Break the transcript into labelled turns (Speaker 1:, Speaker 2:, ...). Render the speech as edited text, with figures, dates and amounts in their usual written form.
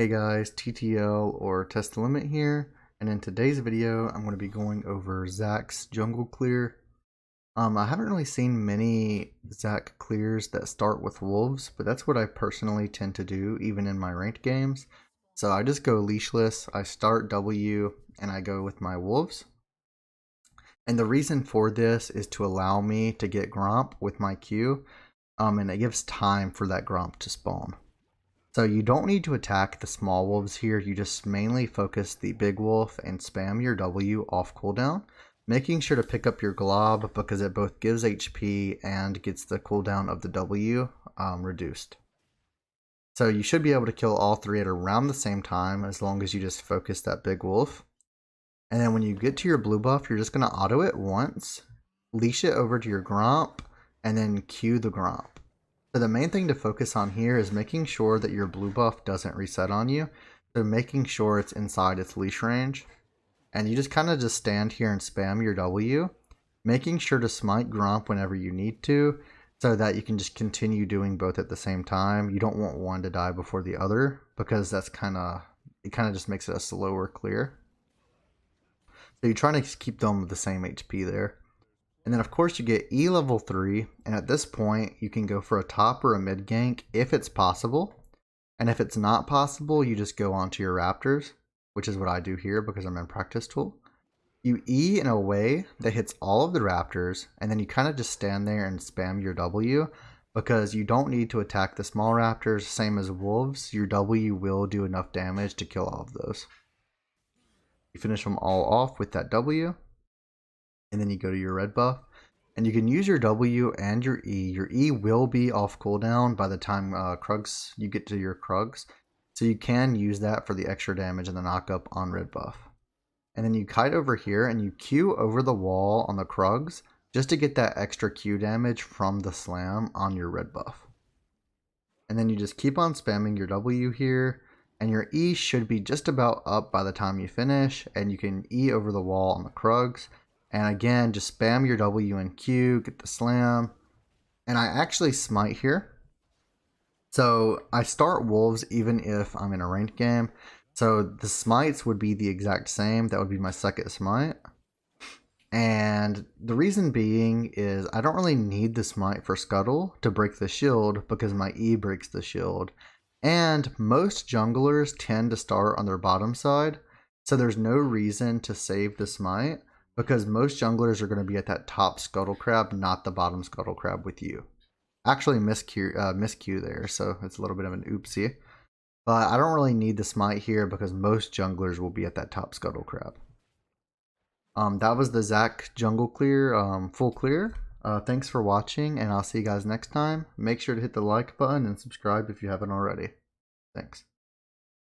Speaker 1: Hey guys, TTL or Test the Limit here, and in today's video I'm going to be going over Zac's Jungle Clear. I haven't really seen many Zac clears that start with wolves, but that's what I personally tend to do even in my ranked games. So I just go leashless, I start W, and I go with my wolves. And the reason for this is to allow me to get Gromp with my Q, and it gives time for that Gromp to spawn. So you don't need to attack the small wolves here, you just mainly focus the big wolf and spam your W off cooldown, making sure to pick up your glob because it both gives HP and gets the cooldown of the W reduced. So you should be able to kill all three at around the same time as long as you just focus that big wolf. And then when you get to your blue buff, you're just going to auto it once, leash it over to your Gromp, and then Q the Gromp. So the main thing to focus on here is making sure that your blue buff doesn't reset on you. So making sure it's inside its leash range. And you just kind of just stand here and spam your W. Making sure to smite Gromp whenever you need to, so that you can just continue doing both at the same time. You don't want one to die before the other, because that's it kind of just makes it a slower clear. So you're trying to keep them with the same HP there. And then of course you get E level 3, and at this point you can go for a top or a mid gank if it's possible. And if it's not possible, you just go onto your raptors, which is what I do here because I'm in practice tool. You E in a way that hits all of the raptors, and then you kind of just stand there and spam your W, because you don't need to attack the small raptors, same as wolves. Your W will do enough damage to kill all of those. You finish them all off with that W. And then you go to your red buff, and you can use your W and your E. Your E will be off cooldown by the time you get to your Krugs, so you can use that for the extra damage and the knockup on red buff. And then you kite over here and you Q over the wall on the Krugs just to get that extra Q damage from the slam on your red buff. And then you just keep on spamming your W here, and your E should be just about up by the time you finish, and you can E over the wall on the Krugs. And again, just spam your W and Q, get the slam. And I actually smite here. So I start wolves even if I'm in a ranked game. So the smites would be the exact same. That would be my second smite. And the reason being is I don't really need the smite for Scuttle to break the shield, because my E breaks the shield. And most junglers tend to start on their bottom side. So there's no reason to save the smite, because most junglers are going to be at that top scuttle crab, not the bottom scuttle crab with you. Actually miscue there, so it's a little bit of an oopsie. But I don't really need the smite here because most junglers will be at that top scuttle crab. That was the Zac Jungle Clear, full clear. Thanks for watching, and I'll see you guys next time. Make sure to hit the like button and subscribe if you haven't already. Thanks.